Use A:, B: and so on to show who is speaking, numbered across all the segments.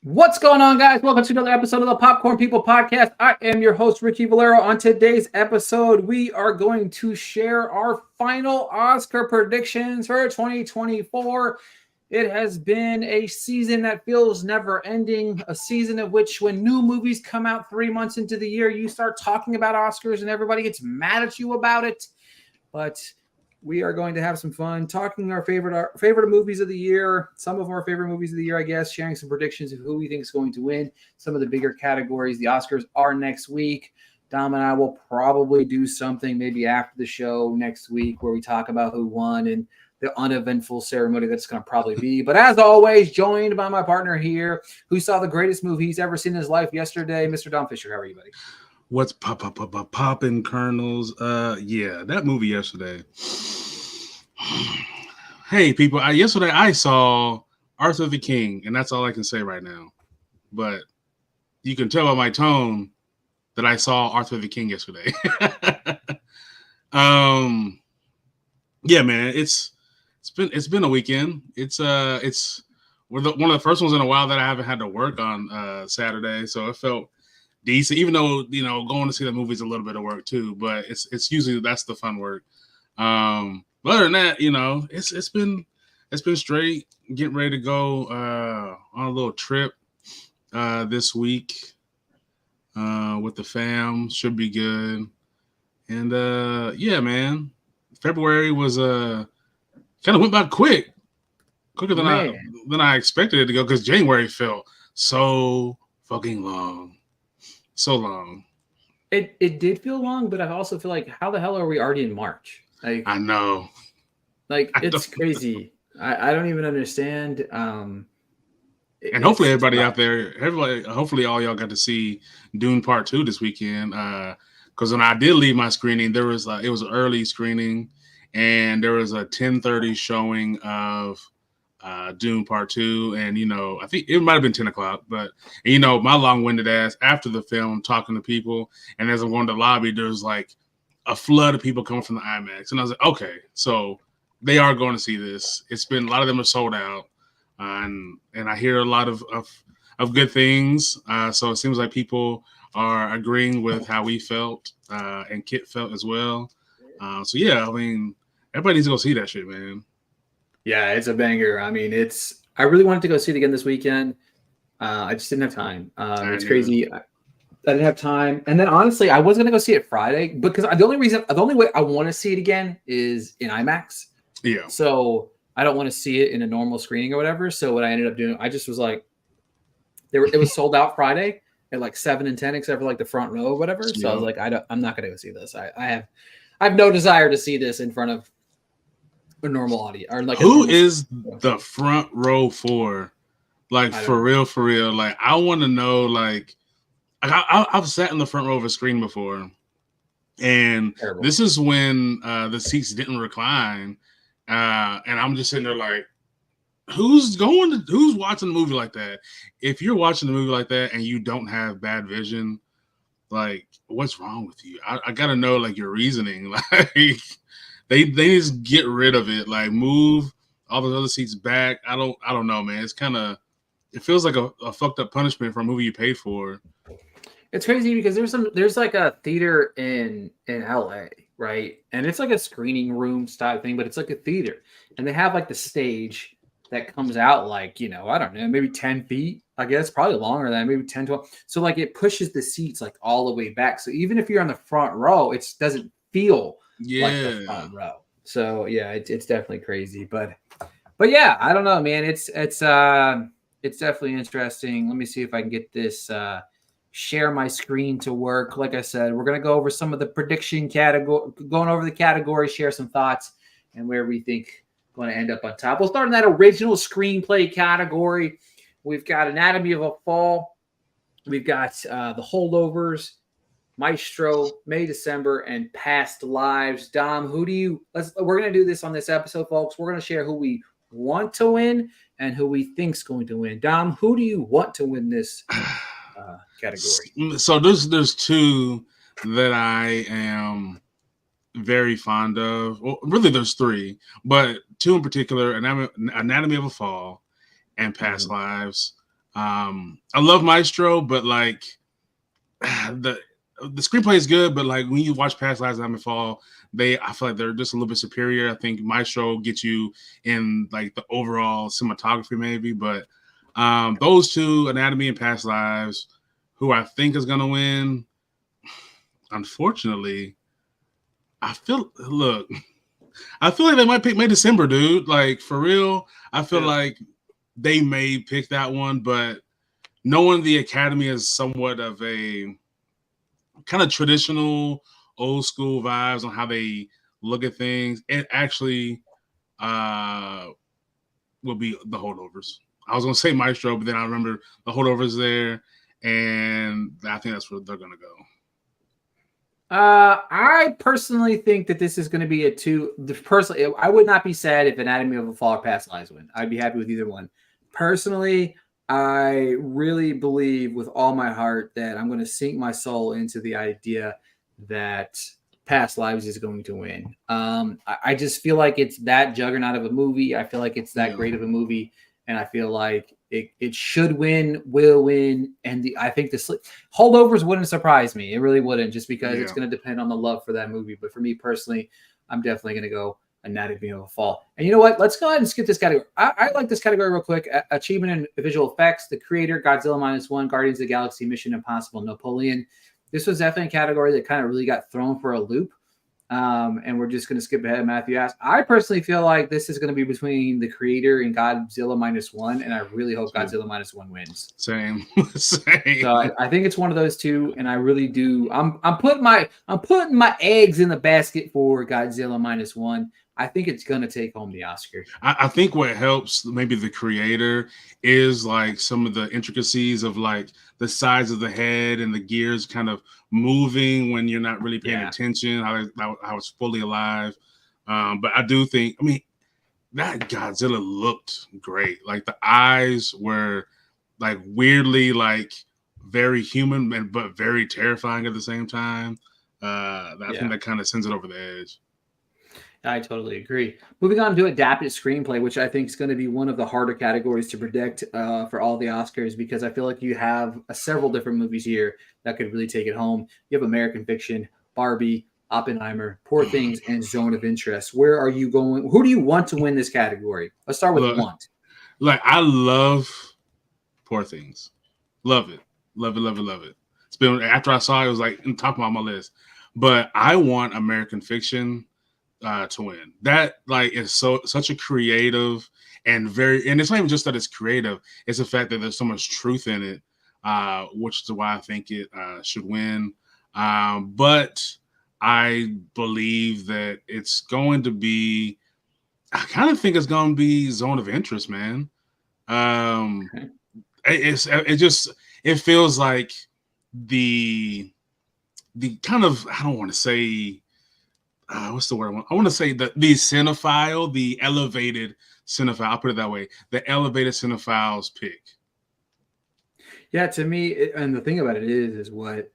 A: What's going on, guys? Welcome to another episode of the Popcorn People Podcast. I am your host, Ricky Valero. On today's episode, we are going to share our final Oscar predictions for 2024. It has been a season that feels never ending, a season of which when new movies come out 3 months into the year, you start talking about Oscars and everybody gets mad at you about it. But we are going to have some fun talking our favorite movies of the year, some of our favorite movies of the year, I guess, sharing some predictions of who we think is going to win, some of the bigger categories. The Oscars are next week. Dom and I will probably do something maybe after the show next week where we talk about who won and the uneventful ceremony that's going to probably be. But as always, joined by my partner here who saw the greatest movie he's ever seen in his life yesterday, Mr. Dom Fisher. How are you, buddy?
B: What's popping kernels? Yeah, that movie yesterday. Hey, people! Yesterday I saw Arthur the King, and that's all I can say right now. But you can tell by my tone that I saw Arthur the King yesterday. Yeah, man, it's been a weekend. It's one of the first ones in a while that I haven't had to work on Saturday, so it felt decent, even though going to see the movie is a little bit of work too, but it's usually that's the fun work. But other than that, it's been straight, getting ready to go on a little trip this week with the fam. Should be good. And yeah, man, February was kind of went by quicker than I expected it to go, because January felt so fucking long. So long.
A: It did feel long, but I also feel like, how the hell are we already in March? Like,
B: I know.
A: Like, it's crazy. I don't even understand.
B: And hopefully everybody out there, hopefully all y'all got to see Dune Part 2 this weekend. Because when I did leave my screening, it was an early screening, and there was a 10:30 showing of Dune Part 2, and I think it might have been 10 o'clock, but my long-winded ass after the film talking to people, and as I'm going to the lobby, there's like a flood of people coming from the IMAX, and I was like, okay, so they are going to see this. It's been, a lot of them are sold out, and I hear a lot of good things, so it seems like people are agreeing with how we felt, and Kit felt as well. So yeah, I mean, everybody needs to go see that shit, man.
A: Yeah, it's a banger. I mean, I really wanted to go see it again this weekend. I just didn't have time. It's crazy. I didn't have time. And then honestly, I was going to go see it Friday because the only way I want to see it again is in IMAX.
B: Yeah.
A: So I don't want to see it in a normal screening or whatever. So what I ended up doing, I just was like, it was sold out Friday at like 7 and 10, except for like the front row or whatever. So I was like, I'm not going to go see this. I have no desire to see this in front of a normal audience, or like
B: who is the front row for? Like, for real. Like, I want to know. Like, I've sat in the front row of a screen before, and this is when the seats didn't recline, and I'm just sitting there like, who's watching a movie like that? If you're watching a movie like that and you don't have bad vision, like, what's wrong with you? I gotta know, like, your reasoning. Like, They just get rid of it, like move all those other seats back. I don't know, man. It feels like a fucked up punishment for a movie you paid for.
A: It's crazy because there's like a theater in LA, right? And it's like a screening room style thing, but it's like a theater, and they have like the stage that comes out like, I don't know, maybe 10 feet, I guess, probably longer than that, maybe 10, 12. So like it pushes the seats like all the way back. So even if you're on the front row, it doesn't feel like the front row. So yeah, it's definitely crazy, but yeah, I don't know, man. It's definitely interesting. Let me see if I can get this share my screen to work. Like I said, we're gonna go over some of the prediction category, going over the categories, share some thoughts, and where we think going to end up on top. We'll start in that original screenplay category. We've got Anatomy of a Fall. We've got The Holdovers, Maestro, May, December, and Past Lives. Dom, we're going to do this on this episode, folks. We're going to share who we want to win and who we think's going to win. Dom, who do you want to win this category?
B: So there's two that I am very fond of. Well, really, there's three, but two in particular: Anatomy of a Fall and Past Lives. I love Maestro, but like the screenplay is good, but like when you watch Past Lives of Diamond Fall, I feel like they're just a little bit superior. I think Maestro gets you in like the overall cinematography maybe, but those two, Anatomy and Past Lives, who I think is gonna win, unfortunately, I feel like they might pick May December, dude. Like for real, I feel like they may pick that one, but knowing the Academy is somewhat of a kind of traditional, old school vibes on how they look at things, it actually will be the Holdovers. I was gonna say Maestro, but then I remember the Holdovers there, and I think that's where they're gonna go.
A: I personally think that this is going to be a two. Personally, I would not be sad if Anatomy of a Fall or Past Lives win. I'd be happy with either one. Personally, I really believe with all my heart that I'm going to sink my soul into the idea that Past Lives is going to win. I just feel like it's that juggernaut of a movie. I feel like it's that great of a movie, and I feel like it should win, will win, and I think the Holdovers wouldn't surprise me. It really wouldn't, just because it's going to depend on the love for that movie. But for me personally, I'm definitely going to go Anatomy of a Fall. And you know what? Let's go ahead and skip this category. I like this category real quick. Achievement in visual effects, The Creator, Godzilla -1, Guardians of the Galaxy, Mission Impossible, Napoleon. This was definitely a category that kind of really got thrown for a loop. And we're just going to skip ahead. Matthew asked, I personally feel like this is going to be between The Creator and Godzilla -1, and I really hope Godzilla -1 wins.
B: Same.
A: So I think it's one of those two, and I really do. I'm putting my eggs in the basket for Godzilla -1. I think it's going to take home the Oscar.
B: I think what helps maybe The Creator is like some of the intricacies of like the size of the head and the gears kind of moving when you're not really paying attention, how it's fully alive. But I do think, I mean, that Godzilla looked great. Like the eyes were like weirdly like very human, but very terrifying at the same time. I think that kind of sends it over the edge.
A: I totally agree. Moving on to adapted screenplay, which I think is going to be one of the harder categories to predict for all the Oscars, because I feel like you have several different movies here that could really take it home. You have American Fiction, Barbie, Oppenheimer, Poor Things, and Zone of Interest. Where are you going? Who do you want to win this category? Let's start with want.
B: Like, I love Poor Things. Love it. Love it, love it, love it. It's been, after I saw it, it was like in top of my list. But I want American Fiction to win. That like is such a creative and it's not even just that it's creative, it's the fact that there's so much truth in it, which is why I think it should win. But I believe that it's going to be, I kind of think it's going to be Zone of Interest, man. It feels like the kind of, I don't want to say, what's the word? I want to say the cinephile, the elevated cinephile. I'll put it that way. The elevated cinephile's pick.
A: Yeah, to me, and the thing about it is what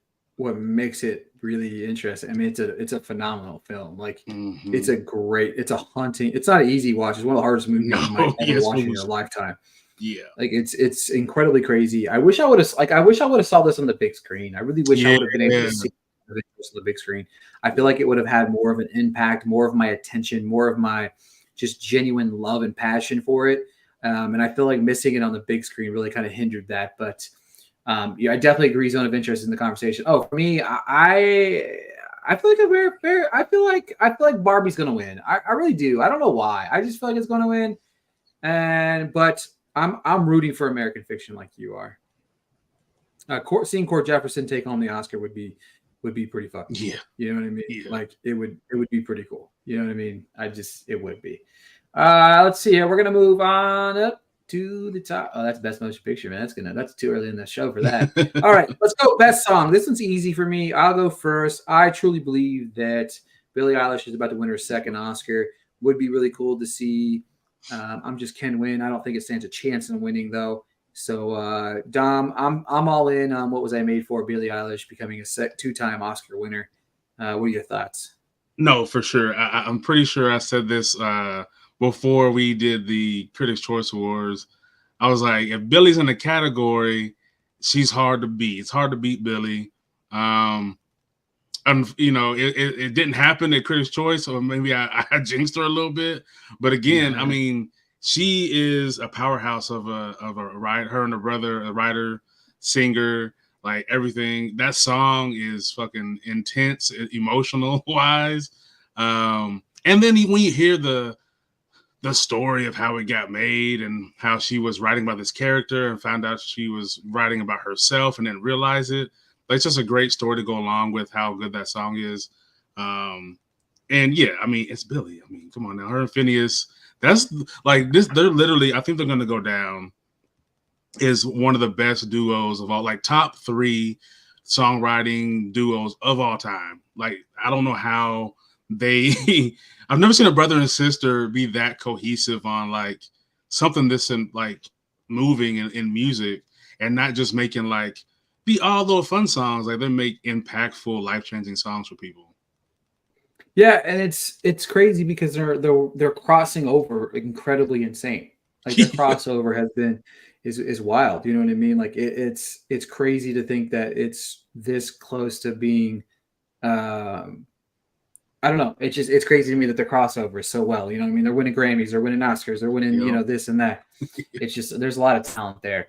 A: makes it really interesting. I mean, it's a phenomenal film. Like, it's a haunting. It's not an easy watch. It's one of the hardest movies you might ever watch in your lifetime.
B: Yeah,
A: like it's incredibly crazy. I wish I would have saw this on the big screen. I really wish I would have been able to see the big screen. I feel like it would have had more of an impact, more of my attention, more of my just genuine love and passion for it. And I feel like missing it on the big screen really kind of hindered that. But I definitely agree. Zone of Interest in the conversation. Oh, for me, I feel like I feel like Barbie's gonna win. I really do. I don't know why. I just feel like it's gonna win. But I'm rooting for American Fiction like you are. Seeing Cord Jefferson take home the Oscar would be pretty fun.
B: Yeah.
A: You know what I mean?
B: Yeah.
A: Like it would be pretty cool. You know what I mean? It would be. Let's see here. We're gonna move on up to the top. Oh, that's Best Motion Picture, man. That's too early in the show for that. All right, let's go. Best Song. This one's easy for me. I'll go first. I truly believe that Billie Eilish is about to win her second Oscar. Would be really cool to see. I'm just Ken win. I don't think it stands a chance in winning though. So Dom, I'm all in on What Was I Made For? Billie Eilish becoming a two-time Oscar winner. What are your thoughts?
B: No, for sure. I'm pretty sure I said this before we did the Critics' Choice Awards. I was like, if Billy's in the category, she's hard to beat. It's hard to beat Billy. And it didn't happen at Critics' Choice, or maybe I jinxed her a little bit. But again, I mean, she is a powerhouse of a writer. Her and her brother, a writer, singer, like everything. That song is fucking intense, emotional wise. And then when you hear the story of how it got made and how she was writing about this character and found out she was writing about herself and then realize it. It's just a great story to go along with how good that song is. And yeah, I mean, it's Billy. I mean, come on now. Her and Phineas, that's like this. They're literally, I think they're going to go down is one of the best duos of all, like top 3 songwriting duos of all time. Like, I don't know how they, I've never seen a brother and sister be that cohesive on like something this and like moving in music, and not just making like all little fun songs. Like, they make impactful, life-changing songs for people.
A: Yeah, and it's crazy because they're crossing over incredibly insane. Like, their crossover has been is wild. You know what I mean? Like, it's crazy to think that it's this close to being. I don't know. It's crazy to me that the crossover is so well. You know what I mean? They're winning Grammys, they're winning Oscars, they're winning this and that. It's just there's a lot of talent there.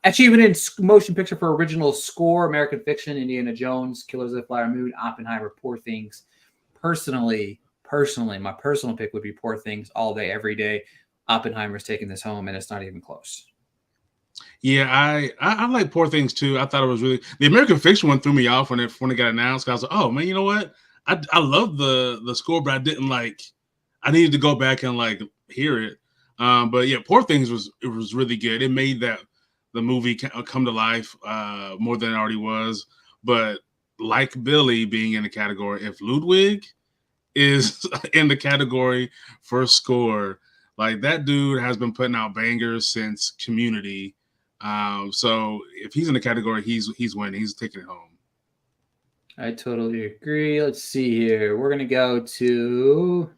A: Achievement in motion picture for original score: American Fiction, Indiana Jones, Killers of the Flower Moon, Oppenheimer, Poor Things. Personally, my personal pick would be Poor Things all day, every day. Oppenheimer's taking this home, and it's not even close.
B: Yeah, I like Poor Things too. I thought it was really, the American Fiction one threw me off when it got announced. I was like, oh man, you know what? I love the score, but I didn't like. I needed to go back and like hear it. But yeah, Poor Things was really good. It made the movie come to life more than it already was. But like Billy being in the category, if Ludwig is in the category for score, like, that dude has been putting out bangers since Community. So if he's in the category, he's winning. He's taking it home.
A: I totally agree. Let's see here. We're gonna go to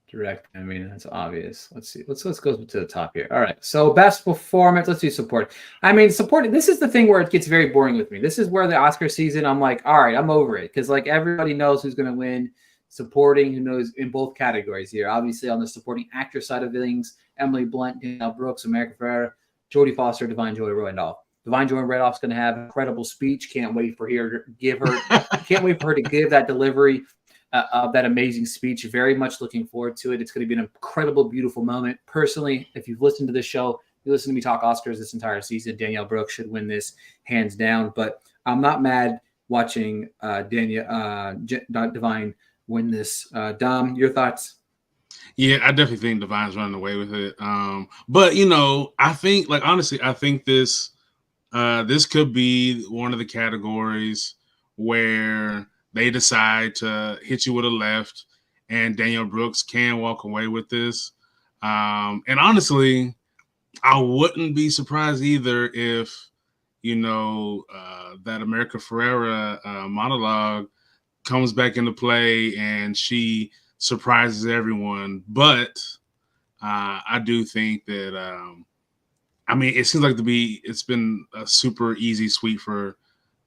A: direct. I mean, that's obvious. Let's see. Let's go to the top here. All right. So best performance. Let's do support. I mean, support. This is the thing where it gets very boring with me. This is where the Oscar season, I'm like, all right, I'm over it, because like everybody knows who's gonna win. Supporting, who knows in both categories here. Obviously, on the supporting actor side of things, Emily Blunt, Danielle Brooks, America Ferrera, Jodie Foster, Divine Joy Randolph. Divine Joy Randolph's going to have an incredible speech. Can't wait for her to give that delivery of that amazing speech. Very much looking forward to it. It's going to be an incredible, beautiful moment. Personally, if you've listened to this show, you listen to me talk Oscars this entire season, Danielle Brooks should win this hands down. But I'm not mad watching Divine win this. Dom, your thoughts?
B: Yeah, I definitely think Divine's running away with it. But I think, like, honestly, I think this could be one of the categories where they decide to hit you with a left, and Danielle Brooks can walk away with this. And honestly, I wouldn't be surprised either if that America Ferrera monologue comes back into play and she surprises everyone. But I do think that I mean, it seems like it's been a super easy sweep for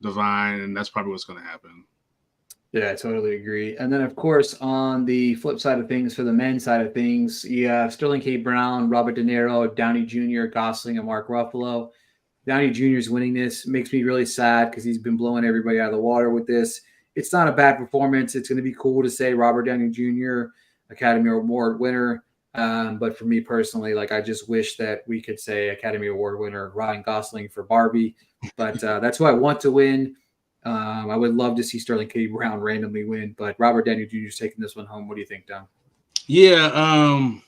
B: Divine, and that's probably what's going to happen.
A: Yeah, I totally agree. And then, of course, on the flip side of things, for the men's side of things, you have Sterling K. Brown, Robert De Niro, Downey Jr., Gosling, and Mark Ruffalo. Downey Jr. is winning this. Makes me really sad because he's been blowing everybody out of the water with this. It's not a bad performance. It's going to be cool to say Robert Downey Jr., Academy Award winner. But for me personally, like, I just wish that we could say Academy Award winner Ryan Gosling for Barbie. But that's who I want to win. I would love to see Sterling K. Brown randomly win, but Robert Downey Jr. is taking this one home. What do you think, Don?
B: Yeah,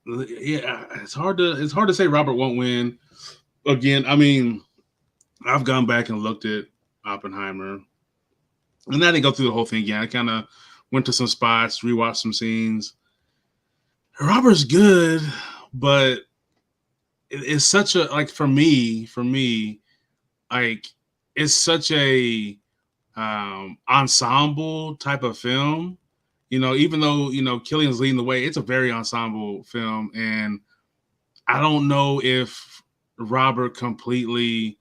B: it's hard to say Robert won't win. Again, I mean, I've gone back and looked at Oppenheimer, and I didn't go through the whole thing again. I kind of went to some spots, rewatched some scenes. Robert's good, but it's such a, like, for me, like, it's such a ensemble type of film even though Killian's leading the way, it's a very ensemble film, and I don't know if Robert completely.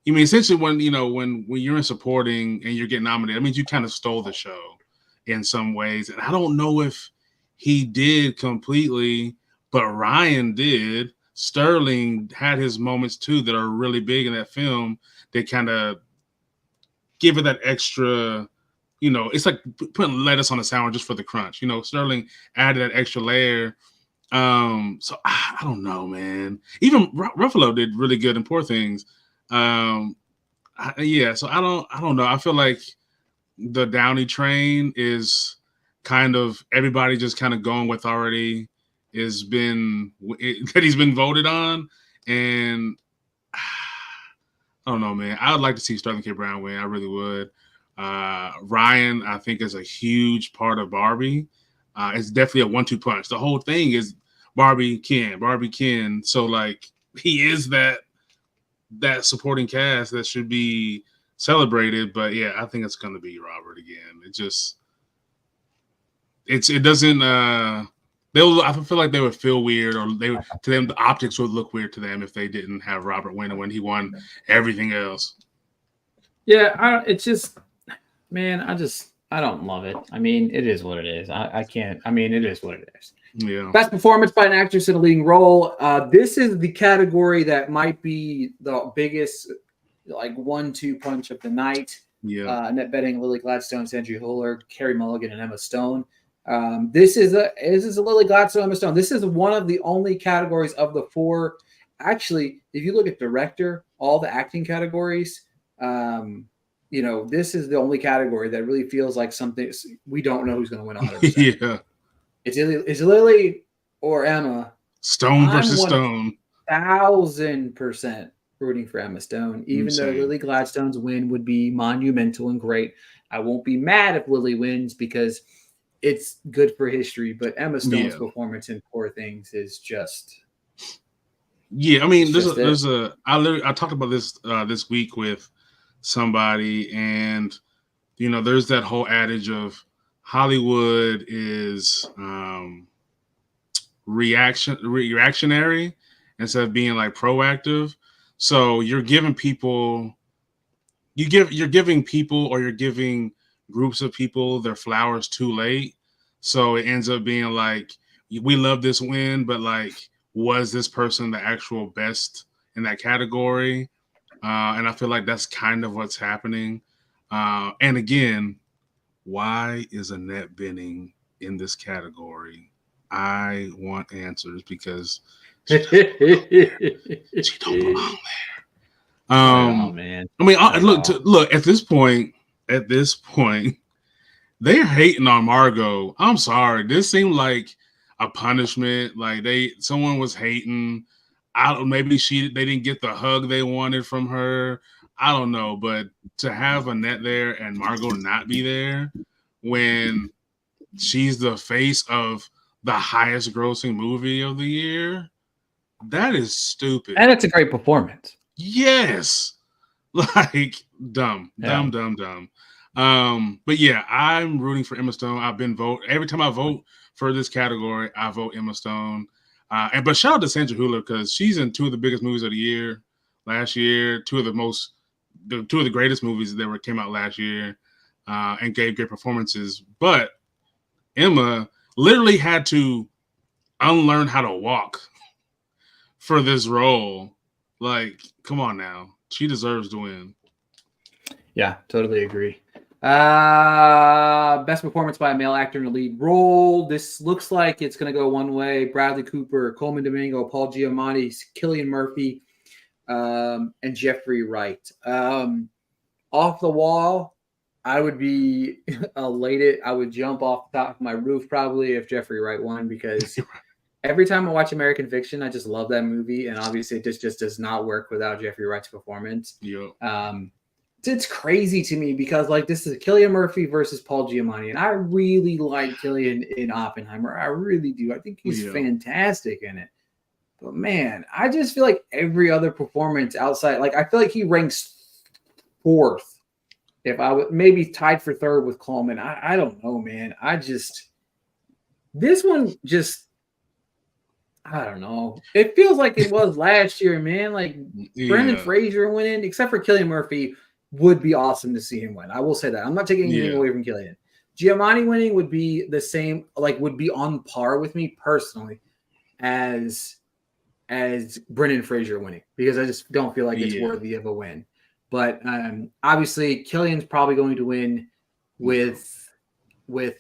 B: I mean, essentially, when you're in supporting and you're getting nominated, I mean, you kind of stole the show in some ways, and I don't know if he did completely, but Ryan did. Sterling had his moments too that are really big in that film. They kind of give it that extra. It's like putting lettuce on a sandwich just for the crunch. Sterling added that extra layer. So I don't know, man. Even Ruffalo did really good in Poor Things. So I don't know. I feel like the Downey train is kind of everybody just kind of going with already that he's been voted on, and I don't know, man. I would like to see Sterling K. Brown win. I really would. Ryan, I think, is a huge part of Barbie. It's definitely a 1-2 punch. The whole thing is Barbie Ken. So like he is that supporting cast that should be celebrated. But yeah, I think it's gonna be Robert again. It doesn't. I feel like they would feel weird, or to them the optics would look weird to them if they didn't have Robert win when he won everything else.
A: Yeah, it's just, man, I don't love it. I mean, it is what it is. I can't. I mean, it is what it is.
B: Yeah.
A: Best performance by an actress in a leading role. This is the category that might be the biggest, like 1-2 punch of the night.
B: Yeah.
A: Annette Bening, Lily Gladstone, Sandra Hüller, Carey Mulligan, and Emma Stone. This is a Lily Gladstone, Emma Stone. This is one of the only categories of the 4. Actually, if you look at director, all the acting categories, this is the only category that really feels like something we don't know who's going to win 100%.
B: Yeah.
A: It's Lily or Emma.
B: Stone versus Stone.
A: 1,000% rooting for Emma Stone, even though Lily Gladstone's win would be monumental and great. I won't be mad if Lily wins because it's good for history, but Emma Stone's performance in Poor Things is just.
B: Yeah, I mean, I talked about this this week with somebody, and there's that whole adage of Hollywood is reactionary instead of being like proactive. So you're giving people groups of people their flowers too late. So it ends up being like, we love this win, but like, was this person the actual best in that category? And I feel like that's kind of what's happening. And again, why is Annette Bening in this category? I want answers because she don't belong there.
A: Oh man!
B: I mean, look at this point. They're hating on Margot. I'm sorry. This seemed like a punishment. Like someone was hating. Maybe they didn't get the hug they wanted from her. I don't know, but to have Annette there and Margot not be there when she's the face of the highest grossing movie of the year, that is stupid.
A: And it's a great performance.
B: Yes. Like dumb. But yeah, I'm rooting for Emma Stone. Every time I vote for this category, I vote Emma Stone. But shout out to Sandra Hüller because she's in 2 of the biggest movies of the year last year, 2 of the greatest movies that came out last year, and gave great performances. But Emma literally had to unlearn how to walk for this role. Like, come on now. She deserves to win.
A: Yeah, totally agree. Best performance by a male actor in a lead role. This looks like it's going to go one way. Bradley Cooper, Coleman Domingo, Paul Giamatti, Cillian Murphy, and Jeffrey Wright. Off the wall, I would be elated. I would jump off the top of my roof probably if Jeffrey Wright won because every time I watch American Fiction, I just love that movie. And obviously it just does not work without Jeffrey Wright's performance.
B: Yeah.
A: It's crazy to me because like this is Cillian Murphy versus Paul Giamatti. And I really like Cillian in Oppenheimer. I really do. I think he's fantastic in it. But man, I just feel like every other performance outside, like I feel like he ranks 4th. If I would maybe tied for 3rd with Coleman. I don't know, man. I just This one just, I don't know. It feels like it was last year, man. Like Brendan
B: Yeah,
A: Fraser winning, except for Cillian Murphy, would be awesome to see him win. I will say that. I'm not taking anything
B: yeah,
A: away from Cillian. Giamatti winning would be the same, like would be on par with me personally as Brendan Fraser winning because I just don't feel like it's
B: yeah,
A: worthy of a win. But obviously, Killian's probably going to win
B: yeah.
A: with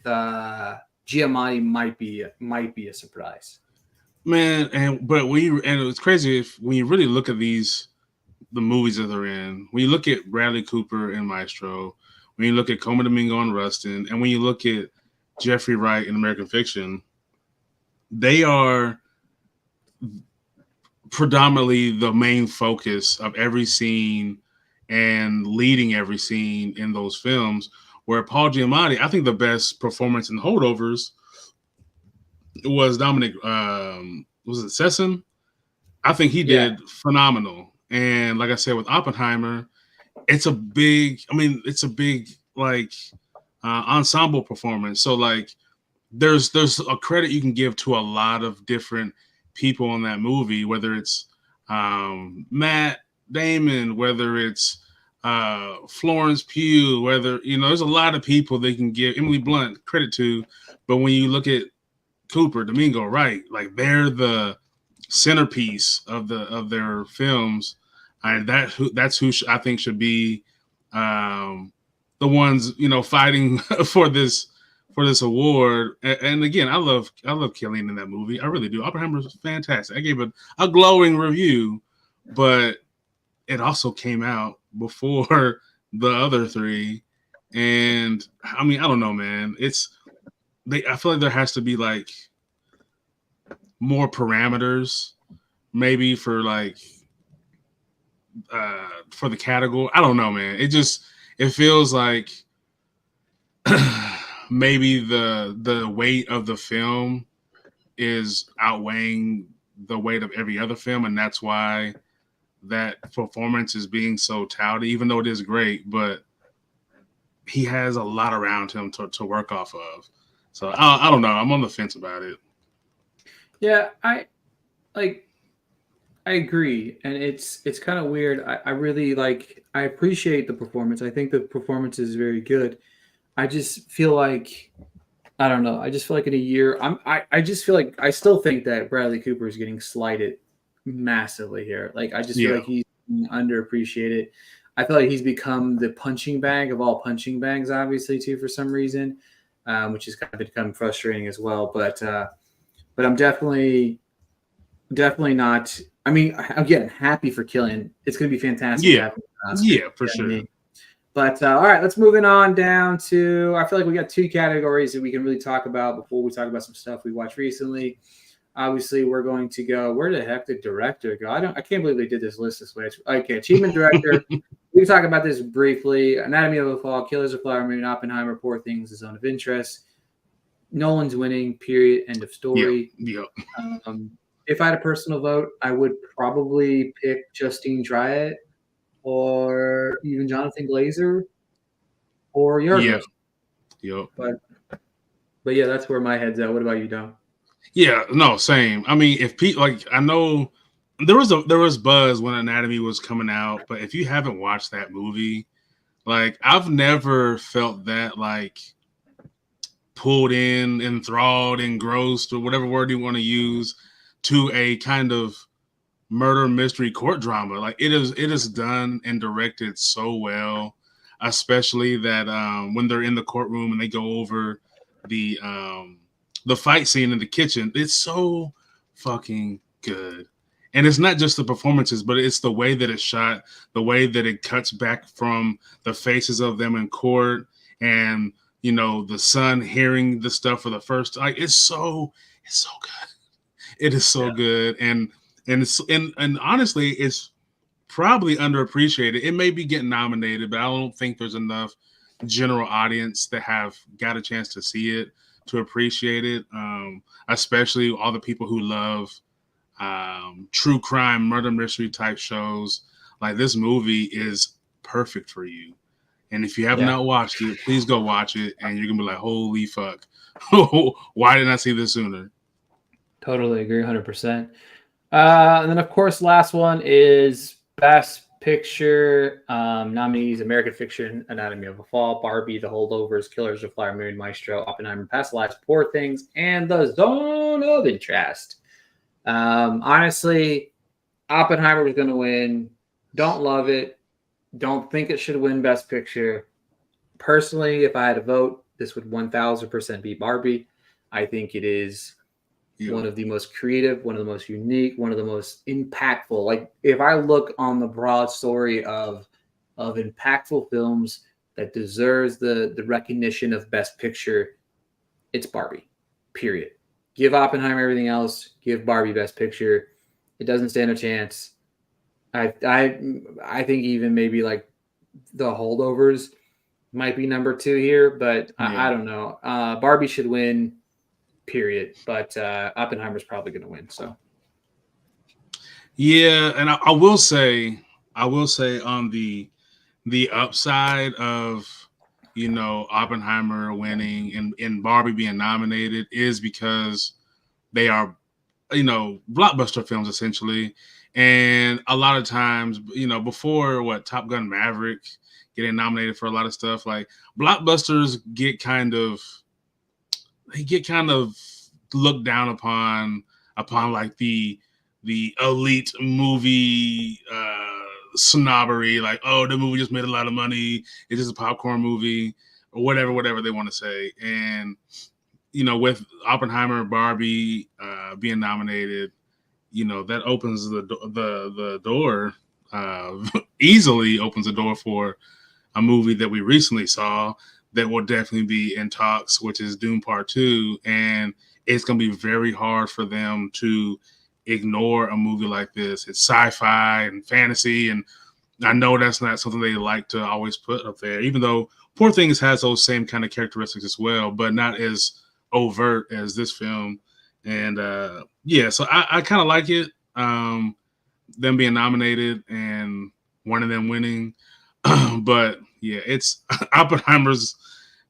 A: Giamatti might be a surprise.
B: Man, and it's crazy if when you really look at the movies that they're in, when you look at Bradley Cooper and Maestro, when you look at Coma Domingo and Rustin, and when you look at Jeffrey Wright in American Fiction, they are predominantly the main focus of every scene and leading every scene in those films. Where Paul Giamatti, I think the best performance in Holdovers was Dominic. Was it Sesson? I think he
A: Yeah,
B: did phenomenal. And like I said, with Oppenheimer, it's a big. I mean, it's a big like ensemble performance. So like, there's a credit you can give to a lot of different people in that movie, whether it's Matt Damon, whether it's Florence Pugh, whether there's a lot of people they can give Emily Blunt credit to, but when you look at Cooper, Domingo, right, like they're the centerpiece of their films, and that's who I think should be the ones fighting for this award. And again, I love Killian in that movie. I really do. Oppenheimer's fantastic. I gave it a glowing review, but it also came out before the other three. And I mean, I don't know, man. I feel like there has to be like more parameters, maybe for the category. I don't know, man. It feels like maybe the weight of the film is outweighing the weight of every other film, and that's why that performance is being so touted, even though it is great, but he has a lot around him to work off of. So I don't know. I'm on the fence about it.
A: yeah. Like I agree, and it's kind of weird. I really like. I appreciate the performance. I think the performance is very good. I just feel like I don't know. I just feel like in a year, I just feel like I still think that Bradley Cooper is getting slighted massively here. Like I just feel
B: Yeah,
A: like he's being underappreciated. I feel like he's become the punching bag of all punching bags, obviously too, for some reason, which has kind of become frustrating as well. But I'm definitely not. I mean, again, happy for Killian. It's going to be fantastic to
B: yeah,
A: have him an Oscar.
B: yeah, for
A: You know what I
B: sure.
A: mean? But all right, let's moving on down to. I feel like we got two categories that we can really talk about before we talk about some stuff we watched recently. Obviously, we're going to go. Where the heck did director go? I can't believe they did this list this way. Okay, achievement director. We can talk about this briefly. Anatomy of a Fall, Killers of Flower Moon, Oppenheimer, Poor Things, The Zone of Interest. Nolan's winning. Period. End of
B: Yeah,
A: story.
B: yeah,
A: Um, if I had a personal vote, I would probably pick Justine Triet or even Jonathan Glazer or
B: yeah,
A: Yorgos.
B: yeah.
A: But yeah, that's where my head's at. What about you, Dom?
B: Yeah, no, same. I mean, if Pete, like, I know there was buzz when Anatomy was coming out, but if you haven't watched that movie, like, I've never felt that like pulled in, enthralled, engrossed, or whatever word you want to use, to a kind of murder mystery court drama. Like, it is done and directed so well, especially that when they're in the courtroom and they go over the fight scene in the kitchen. It's so fucking good. And it's not just the performances, but it's the way that it's shot, the way that it cuts back from the faces of them in court, and the son hearing the stuff for the first time. Like, it's so good. It is so
A: Yeah.
B: good. And honestly, it's probably underappreciated. It may be getting nominated, but I don't think there's enough general audience that have got a chance to see it to appreciate it. Especially all the people who love true crime, murder mystery type shows. Like, this movie is perfect for you. And if you have
A: Yeah.
B: not watched it, please go watch it, and you're gonna be like, "Holy fuck, why didn't I see this sooner?"
A: Totally agree, 100%. And then, of course, last one is Best Picture nominees: American Fiction, Anatomy of a Fall, Barbie, The Holdovers, Killers of the Flower Moon, Maestro, Oppenheimer, Past Lives, Poor Things, and The Zone of Interest. Honestly, Oppenheimer was going to win. Don't love it. Don't think it should win Best Picture. Personally, if I had to vote, this would 1000% be Barbie. I think it is one of the most creative, one of the most unique, one of the most impactful. Like if I look on the broad story of impactful films that deserves the recognition of Best Picture, it's Barbie. Period. Give Oppenheimer everything else. Give Barbie Best Picture. It doesn't stand a chance. I think even maybe like The Holdovers might be number 2 here, but I don't know. Barbie should win, period. But Oppenheimer's probably going to win. So
B: yeah, and I will say on the upside of Oppenheimer winning and Barbie being nominated is because they are blockbuster films essentially, and a lot of times before Top Gun Maverick getting nominated for a lot of stuff, like blockbusters get kind of looked down upon like the elite movie snobbery, like, oh, the movie just made a lot of money, it's just a popcorn movie, or whatever they want to say. And with Oppenheimer, Barbie being nominated, that opens the door, easily opens the door for a movie that we recently saw that will definitely be in talks, which is Dune Part 2. And it's going to be very hard for them to ignore a movie like this. It's sci-fi and fantasy, and I know that's not something they like to always put up there, even though Poor Things has those same kind of characteristics as well, but not as overt as this film. And so I kind of like it, them being nominated and one of them winning. But yeah, it's Oppenheimer's.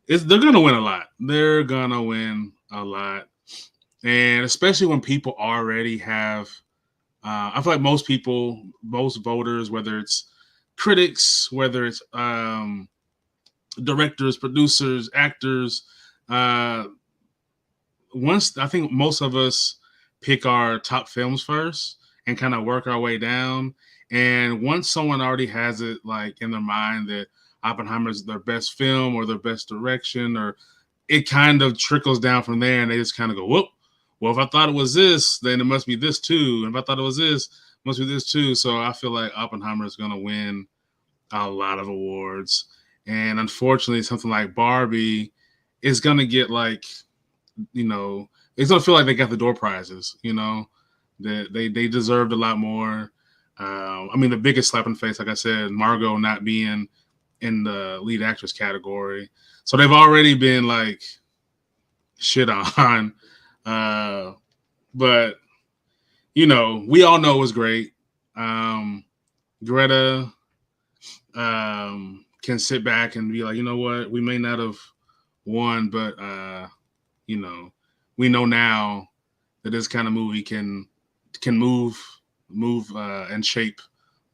B: They're gonna win a lot. They're gonna win a lot, and especially when people already have. I feel like most voters, whether it's critics, whether it's directors, producers, actors, once I think most of us pick our top films first and kind of work our way down. And once someone already has it like in their mind that Oppenheimer is their best film or their best direction, or it kind of trickles down from there, and they just kind of go, whoop. Well, if I thought it was this, then it must be this too. And if I thought it was this, it must be this too. So I feel like Oppenheimer is going to win a lot of awards. And unfortunately, something like Barbie is going to get like, it's going to feel like they got the door prizes, that they deserved a lot more. I mean, the biggest slap in the face, like I said, Margot not being in the lead actress category. So they've already been like shit on. But, we all know it was great. Greta can sit back and be like, you know what, we may not have won, but, we know now that this kind of movie can move and shape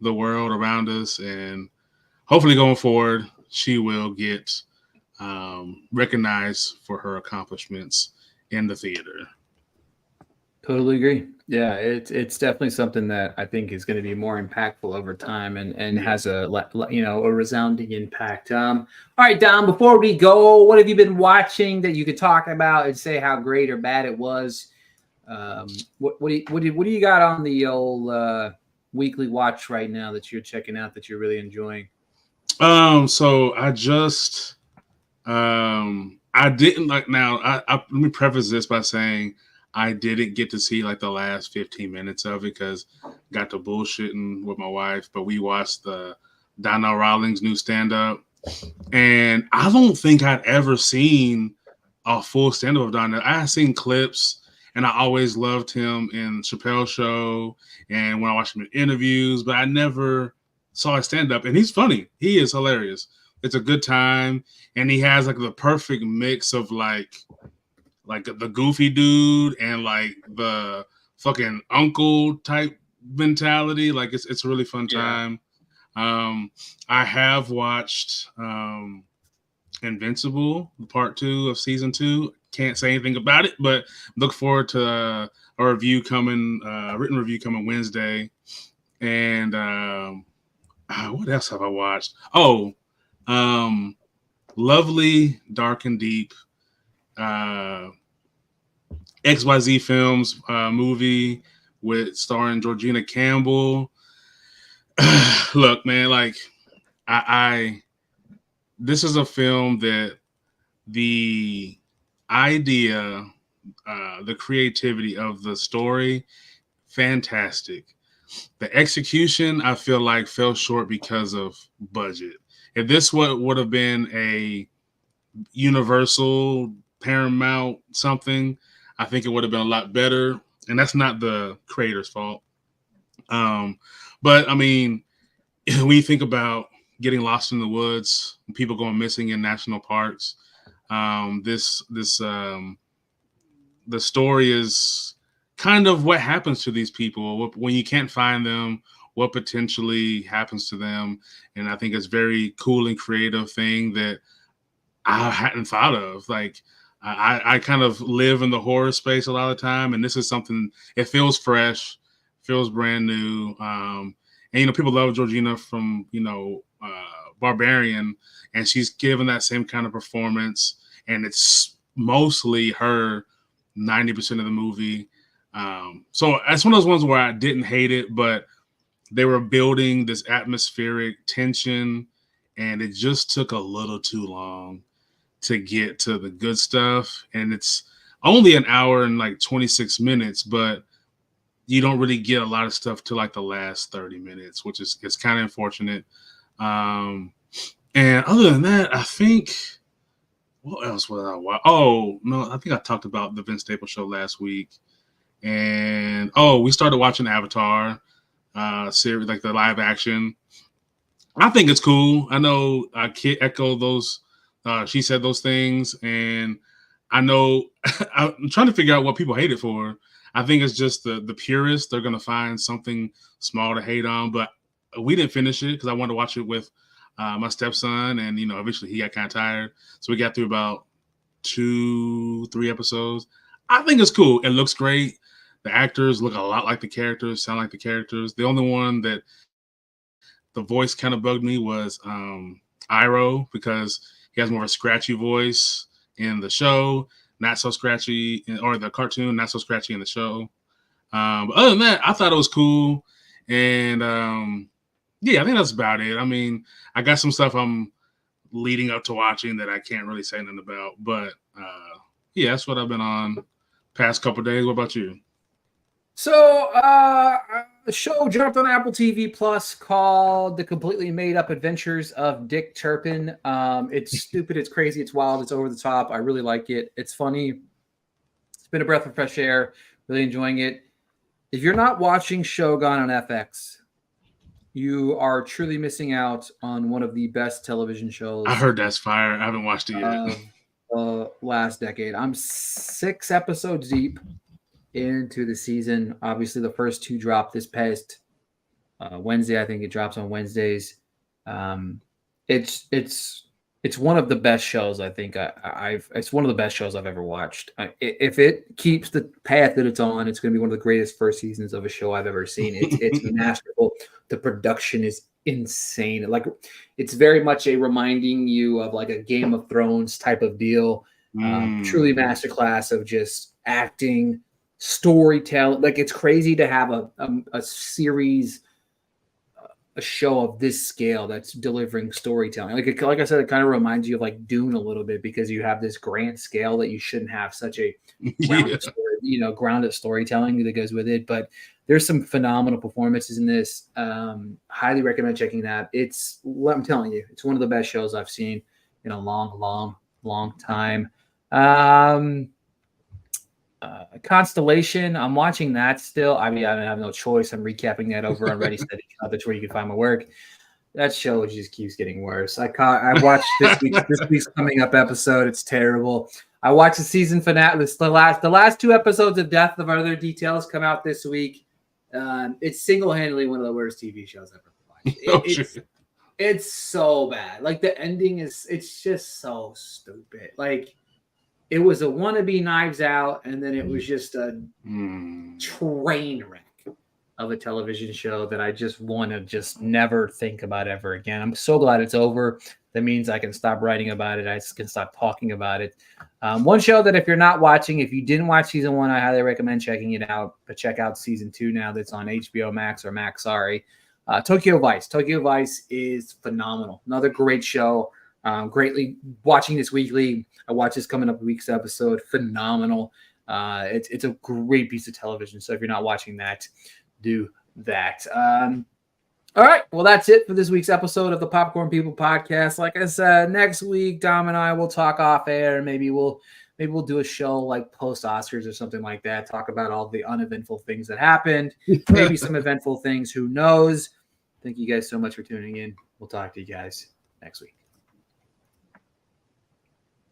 B: the world around us, and hopefully going forward she will get recognized for her accomplishments in the theater.
A: totally agree. Yeah, it's definitely something that I think is going to be more impactful over time and has a a resounding impact. All right, Dom. Before we go, what have you been watching that you could talk about and say how great or bad it was? What do you got on the old weekly watch right now that you're checking out that you're really enjoying?
B: So I just I didn't like now. Let me preface this by saying I didn't get to see like the last 15 minutes of it because got to bullshitting with my wife. But we watched the Donnell Rawlings new stand up, and I don't think I'd ever seen a full stand up of Donnell. I had seen clips, and I always loved him in Chappelle's Show and when I watched him in interviews, but I never saw his stand up. And he's funny. He is hilarious. it's a good time, and he has like the perfect mix of like the goofy dude and like the fucking uncle type mentality. Like it's a really fun time. I have watched Invincible, part 2 of season 2. Can't say anything about it, but look forward to a review coming, written review coming Wednesday. And what else have I watched? Oh, Lovely, Dark and Deep, XYZ Films movie with starring Georgina Campbell. Look, man, like I this is a film that the idea, the creativity of the story, fantastic. The execution, I feel like, fell short because of budget. If this would have been a Universal, Paramount something, I think it would have been a lot better. And that's not the creator's fault. But I mean, when you think about getting lost in the woods, people going missing in national parks, the story is kind of what happens to these people when you can't find them, what potentially happens to them. And I think it's very cool and creative thing that I hadn't thought of. Like I kind of live in the horror space a lot of the time, and this is something, it feels fresh, feels brand new. And people love Georgina from Barbarian, and she's given that same kind of performance, and it's mostly her 90% of the movie. So it's one of those ones where I didn't hate it, but they were building this atmospheric tension, and it just took a little too long to get to the good stuff. And it's only an hour and like 26 minutes, but you don't really get a lot of stuff to like the last 30 minutes, which is it's kind of unfortunate. And other than that, I think, what else was I watch? Oh, no, I think I talked about the Vince Staples show last week. And we started watching Avatar series, like the live action. I think it's cool. I know Kit echoed those. She said those things, and I know I'm trying to figure out what people hate it for. I think it's just the purists. They're gonna find something small to hate on, but we didn't finish it because I wanted to watch it with my stepson, and eventually he got kind of tired, so we got through about 2-3 episodes. I think it's cool. It looks great. The actors look a lot like the characters, sound like the characters. The only one that the voice kind of bugged me was Iroh, because he has more of a scratchy voice in the show, not so scratchy, or the cartoon, not so scratchy in the show. But other than that, I thought it was cool. And yeah, I think that's about it. I mean, I got some stuff I'm leading up to watching that I can't really say nothing about. But yeah, that's what I've been on past couple of days. What about you?
A: So, a show jumped on Apple TV Plus called The Completely Made Up Adventures of Dick Turpin. It's stupid, it's crazy, it's wild, it's over the top. I really like it. It's funny. It's been a breath of fresh air. Really enjoying it. If you're not watching Shogun on FX, you are truly missing out on one of the best television shows.
B: I heard that's fire. I haven't watched it yet.
A: Last decade. I'm 6 episodes deep into the season. Obviously, the first 2 dropped this past Wednesday. I think it drops on Wednesdays. It's one of the best shows. I think it's one of the best shows I've ever watched. If it keeps the path that it's on, it's going to be one of the greatest first seasons of a show I've ever seen. It's masterful. The production is insane. Like, it's very much a reminding you of like a Game of Thrones type of deal. Truly masterclass of just acting, storytelling. Like, it's crazy to have a series, a show of this scale that's delivering storytelling. Like I said, it kind of reminds you of like Dune a little bit, because you have this grand scale that you shouldn't have such a grounded, grounded storytelling that goes with it. But there's some phenomenal performances in this. Highly recommend checking that. I'm telling you, it's one of the best shows I've seen in a long time. Constellation, I'm watching that still. I mean, I have no choice. I'm recapping that over on Ready Steady. That's where you can find my work. That show just keeps getting worse. I watched this week's coming up episode. It's terrible. I watched the season finale. The last 2 episodes of Death of Other Details come out this week. It's single-handedly one of the worst TV shows ever watched. It's so bad. Like the ending it's just so stupid. Like it was a wannabe Knives Out, and then it was just a train wreck of a television show that I just want to just never think about ever again. I'm so glad it's over. That means I can stop writing about it. I can stop talking about it. One show that if you're not watching, if you didn't watch season 1, I highly recommend checking it out. But check out season 2 now that's on HBO Max or Max, sorry. Tokyo Vice. Tokyo Vice is phenomenal. Another great show. Greatly watching this weekly. I watch this coming up week's episode. Phenomenal. It's a great piece of television. So if you're not watching that, do that. All right. Well, that's it for this week's episode of the Popcorn People podcast. Like I said, next week, Dom and I will talk off air. Maybe we'll do a show like post Oscars or something like that. Talk about all the uneventful things that happened. Maybe some eventful things. Who knows? Thank you guys so much for tuning in. We'll talk to you guys next week.